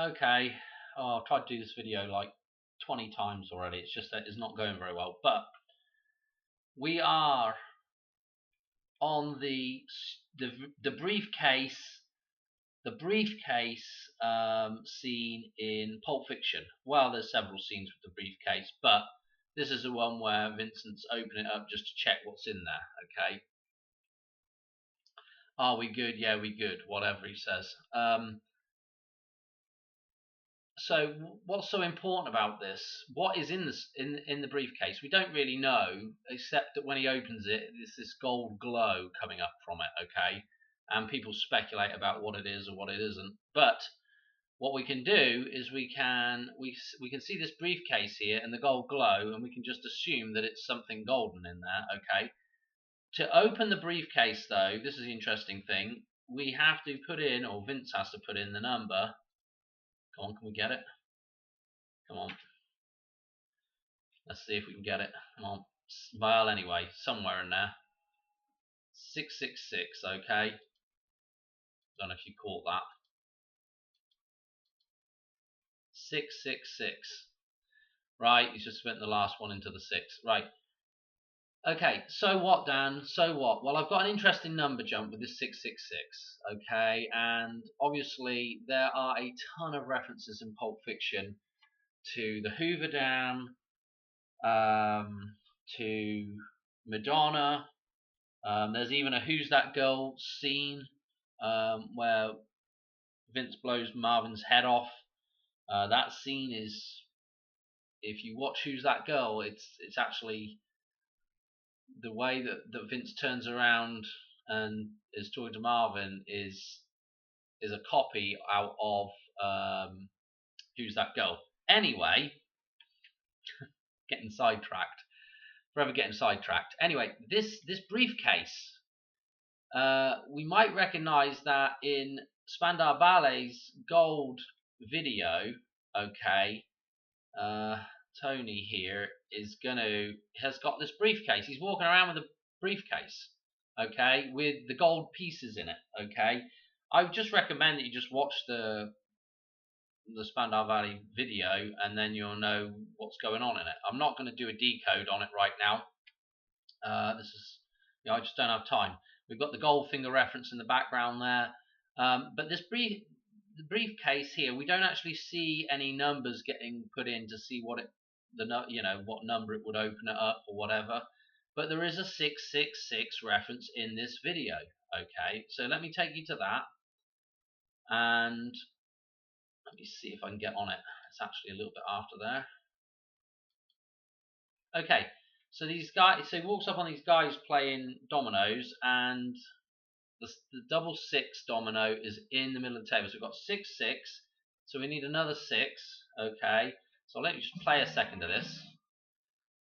Okay. Oh, I've tried to do this video like 20 times already. It's just that it's not going very well. But we are on the briefcase, scene in Pulp Fiction. Well, there's several scenes with the briefcase, but this is the one where Vincent's opening it up just to check what's in there. Okay. Are we good? Yeah, we good. Whatever he says. So what's so important about this? What is in this in the briefcase? We don't really know, except that when he opens it, there's this gold glow coming up from it. Okay, and people speculate about what it is or what it isn't. But what we can do is we can see this briefcase here and the gold glow, and we can just assume that it's something golden in there. Okay. To open the briefcase, though, this is the interesting thing. We have to put in, or Vince has to put in the number. Come on, can we get it? Come on. Let's see if we can get it. Come on. Well, anyway, somewhere in there. 666, okay. Don't know if you caught that. 666. Right, he's just spent the last one into the 6. Right. Okay, so what, Dan? So what? Well, I've got an interesting number jump with this 666, okay? And obviously, there are a ton of references in Pulp Fiction to the Hoover Dam, to Madonna. There's even a Who's That Girl scene where Vince blows Marvin's head off. That scene is, if you watch Who's That Girl, it's actually the way that Vince turns around and is talking to Marvin is a copy out of Who's That Girl. Anyway, getting sidetracked. Forever getting sidetracked. Anyway, this briefcase, we might recognize that in Spandau Ballet's Gold video. Okay, Tony here has got this briefcase. He's walking around with a briefcase, okay, with the gold pieces in it. Okay, I would just recommend that you just watch the Spandau Ballet video, and then you'll know what's going on in it. I'm not going to do a decode on it right now. This is, I just don't have time. We've got the Goldfinger reference in the background there, but the briefcase here, we don't actually see any numbers getting put in to see what what number it would open it up or whatever. But there is a 666 reference in this video. Okay, so let me take you to that, and let me see if I can get on it. It's actually a little bit after there. Okay, so these guys, so he walks up on these guys playing dominoes, and the double 6 domino is in the middle of the table. So we've got 6 6. So we need another 6. Okay, so let me just play a second of this.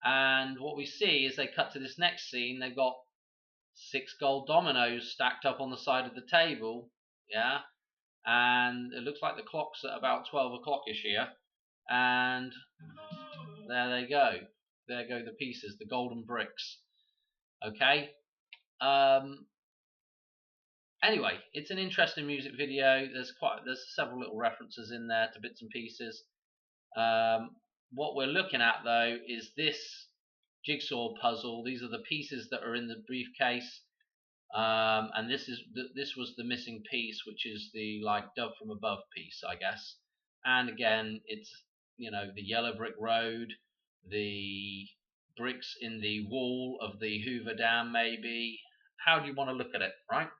And what we see is they cut to this next scene. They've got 6 gold dominoes stacked up on the side of the table. Yeah, and it looks like the clock's at about 12 o'clock-ish here. And there they go. There go the pieces, the golden bricks. Okay. Anyway, it's an interesting music video. There's several little references in there to bits and pieces. What we're looking at, though, is this jigsaw puzzle. These are the pieces that are in the briefcase, and this was the missing piece, which is the Dove from Above piece, I guess. And again, it's the yellow brick road, the bricks in the wall of the Hoover Dam, maybe. How do you want to look at it, right?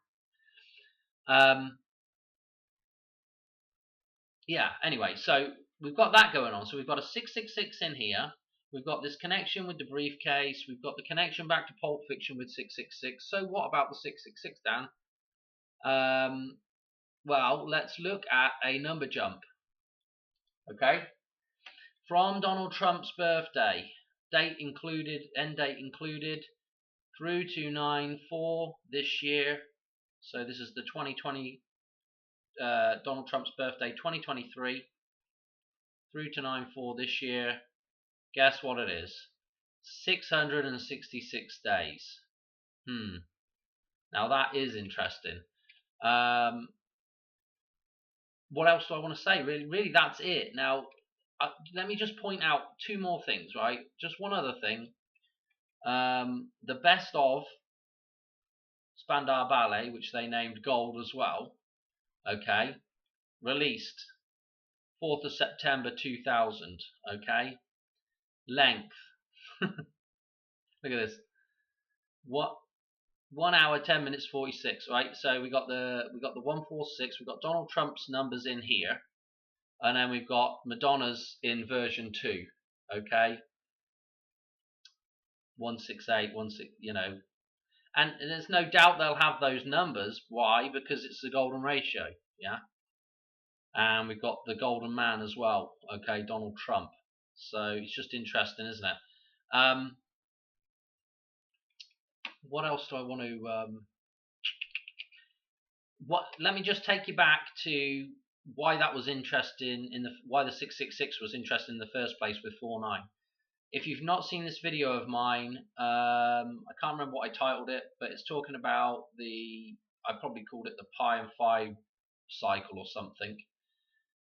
Yeah, anyway, so we've got that going on. So we've got a 666 in here. We've got this connection with the briefcase. We've got the connection back to Pulp Fiction with 666. So what about the 666, Dan? Well, let's look at a number jump. Okay? From Donald Trump's birthday, date included, end date included, through to 9/4 this year. So this is the 2020 Donald Trump's birthday, 2023, through to 9/4 this year. Guess what it is? 666 days. Now that is interesting. what else do I want to say? Really, that's it. Now, let me just point out two more things, right? Just one other thing. The best of Spandau Ballet, which they named Gold as well, okay, released 4th of September 2000, okay? Length. Look at this. What? 1 hour 10 minutes 46, right? So we got the 146. We've got Donald Trump's numbers in here, and then we've got Madonna's in version 2, okay? 168, 16, and there's no doubt they'll have those numbers. Why? Because it's the golden ratio, yeah. And we've got the golden man as well, okay, Donald Trump. So it's just interesting, isn't it? What else do I want to? Let me just take you back to why that was interesting why the 666 was interesting in the first place with 49. If you've not seen this video of mine, I can't remember what I titled it, but it's talking about I probably called it the pi and phi cycle or something.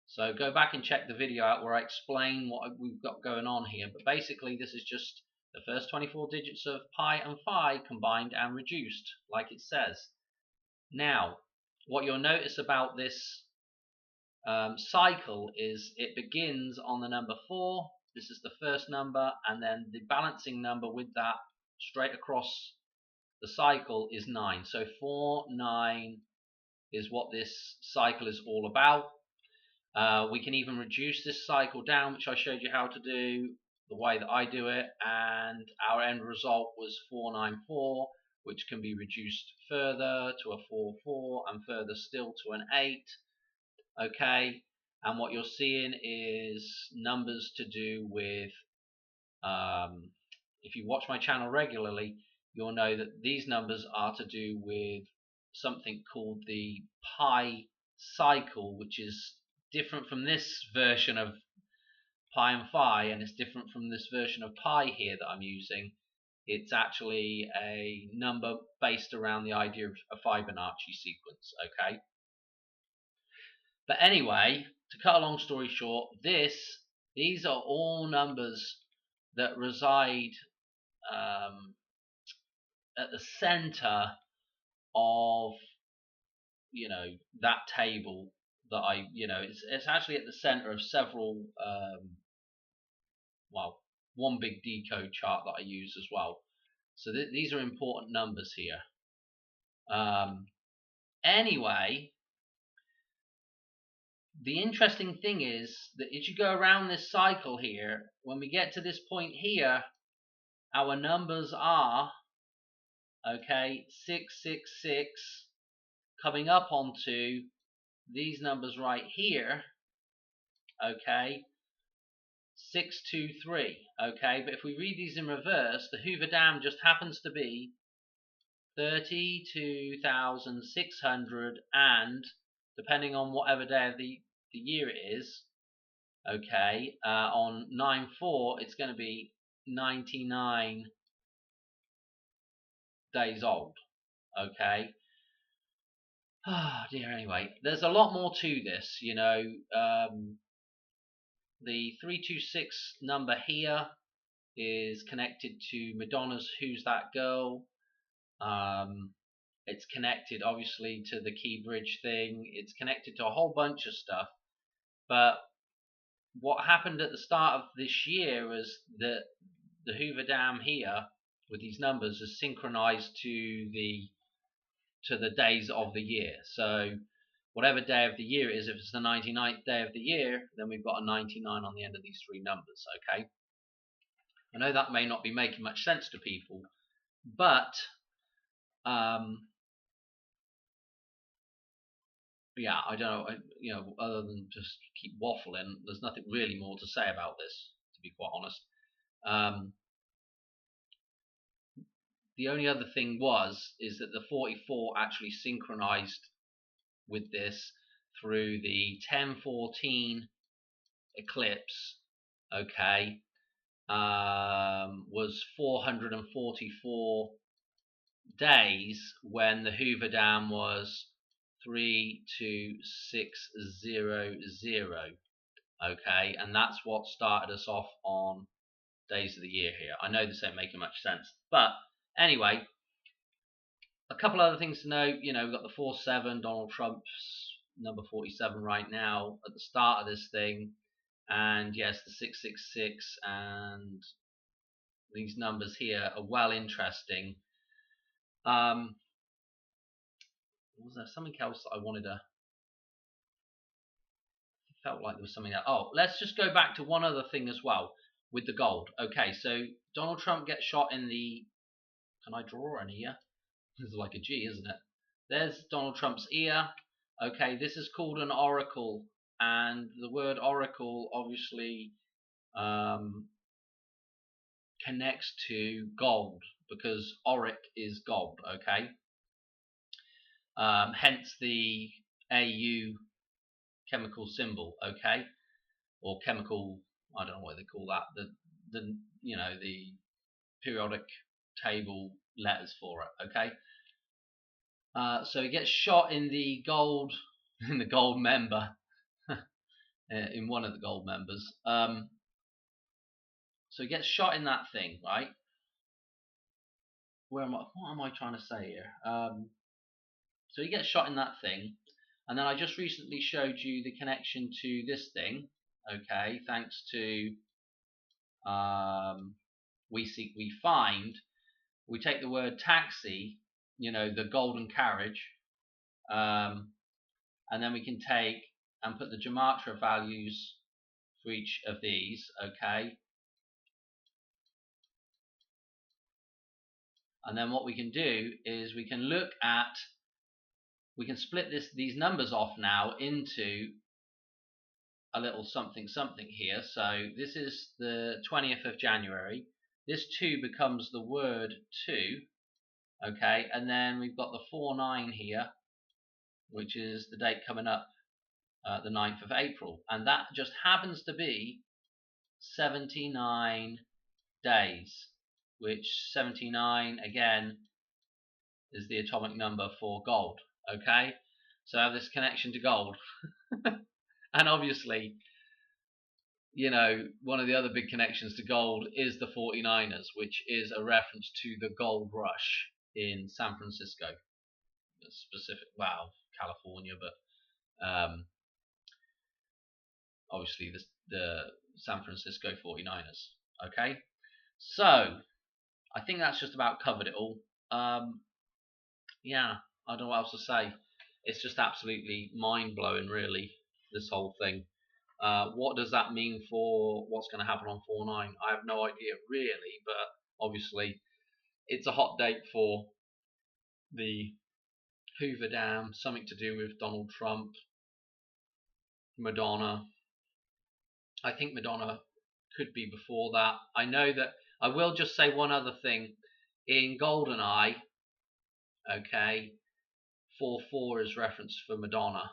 So go back and check the video out where I explain what we've got going on here. But basically this is just the first 24 digits of pi and phi combined and reduced, like it says. Now, what you'll notice about this cycle is it begins on the number 4. This is the first number, and then the balancing number with that straight across the cycle is 9. So 4, 9 is what this cycle is all about. We can even reduce this cycle down, which I showed you how to do the way that I do it, and our end result was 494, which can be reduced further to a 4, 4, and further still to an 8. Okay, and what you're seeing is numbers to do with, if you watch my channel regularly, you'll know that these numbers are to do with something called the pi cycle, which is different from this version of pi and phi, and it's different from this version of pi here that I'm using. It's actually a number based around the idea of a Fibonacci sequence, okay? But anyway, to cut a long story short, these are all numbers that reside at the center of that table that it's actually at the center of several one big decode chart that I use as well. So these are important numbers here. Anyway, the interesting thing is that as you go around this cycle here, when we get to this point here, our numbers are 666 coming up onto these numbers right here, 623, but if we read these in reverse, the Hoover Dam just happens to be 32,600, and depending on whatever day of the year it is, on 9/4 it's going to be 99 days old. Dear, anyway, there's a lot more to this, the 326 number here is connected to Madonna's Who's That Girl. It's connected obviously to the Key Bridge thing. It's connected to a whole bunch of stuff. But what happened at the start of this year was that the Hoover Dam here with these numbers is synchronized to the days of the year. So whatever day of the year it is, if it's the 99th day of the year, then we've got a 99 on the end of these three numbers, I know that may not be making much sense to people, but yeah, I don't know, other than just keep waffling, there's nothing really more to say about this, to be quite honest. The only other thing is that the 44 actually synchronized with this through the 1014 eclipse, was 444 days when the Hoover Dam was 32600. Okay, and that's what started us off on days of the year here. I know this ain't making much sense, but anyway, a couple other things to note. You know, we've got the 47, Donald Trump's number 47 right now at the start of this thing, and yes, the 666, and these numbers here are well interesting. Was there something else that I wanted to? Felt like there was something else. Oh, let's just go back to one other thing as well with the gold. Okay, so Donald Trump gets shot in the. Can I draw an ear? This is like a G, isn't it? There's Donald Trump's ear. Okay, this is called an oracle, and the word oracle obviously connects to gold because auric is gold. Okay, hence the AU chemical symbol. Okay, or chemical. I don't know what they call that. The you know, the periodic table letters for it. Okay. So he gets shot in the gold member, in one of the gold members. So he gets shot in that thing, right? What am I trying to say here? So he gets shot in that thing, and then I just recently showed you the connection to this thing. Okay, thanks to We Seek We Find. We take the word taxi, you know, the golden carriage, and then we can take and put the gematria values for each of these. Okay, and then what we can do is we can split these numbers off now into a little something something here. So this is the 20th of January. This 2 becomes the word 2. Okay, and then we've got the 49 here, which is the date coming up, the 9th of April, and that just happens to be 79 days, which 79 again is the atomic number for gold. Okay, so I have this connection to gold. And obviously, you know, one of the other big connections to gold is the 49ers, which is a reference to the gold rush in San Francisco, California, but obviously the San Francisco 49ers. Okay, so I think that's just about covered it all. Yeah, I don't know what else to say. It's just absolutely mind-blowing, really, this whole thing. What does that mean for what's going to happen on 4/9? I have no idea, really, but obviously it's a hot date for the Hoover Dam, something to do with Donald Trump, Madonna. I think Madonna could be before that. I know that. I will just say one other thing. In GoldenEye, okay, 4/4 is referenced for Madonna.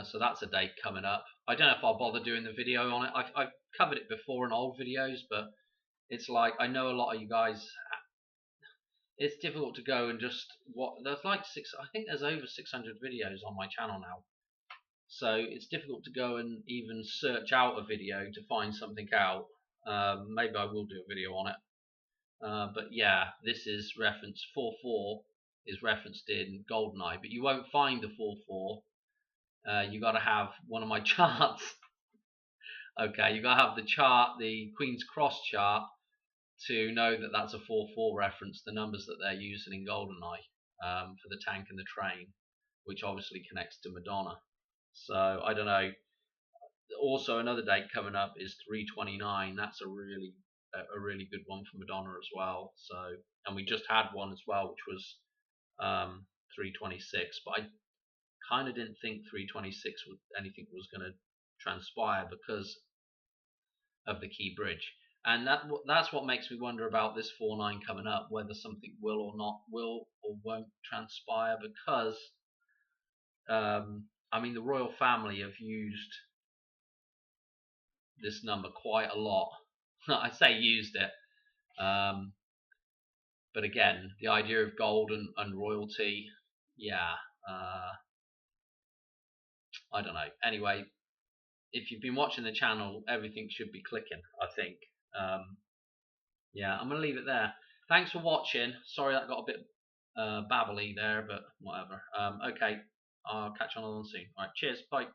So that's a date coming up. I don't know if I'll bother doing the video on it. I've covered it before in old videos, but it's like, I know a lot of you guys, it's difficult to go and just there's like I think there's over 600 videos on my channel now, so it's difficult to go and even search out a video to find something out. Maybe I will do a video on it, but yeah, this is reference 4/4 is referenced in GoldenEye, but you won't find the 4/4. You got to have one of my charts. Okay, you got to have the chart, the Queen's Cross chart, to know that that's a 4/4 reference, the numbers that they're using in GoldenEye for the tank and the train, which obviously connects to Madonna. So I don't know. Also, another date coming up is 3/29. That's a really good one for Madonna as well. So, and we just had one as well, which was 3/26. But I kind of didn't think 3/26 anything was going to transpire because of the Key Bridge, and that's what makes me wonder about this 4/9 coming up, whether something will or won't transpire, because I mean, the royal family have used this number quite a lot. I say used it, but again, the idea of gold and royalty, yeah, I don't know. Anyway, if you've been watching the channel, everything should be clicking, I think. Yeah, I'm going to leave it there. Thanks for watching. Sorry that got a bit babbly there, but whatever. Okay, I'll catch you on soon. All right, cheers. Bye.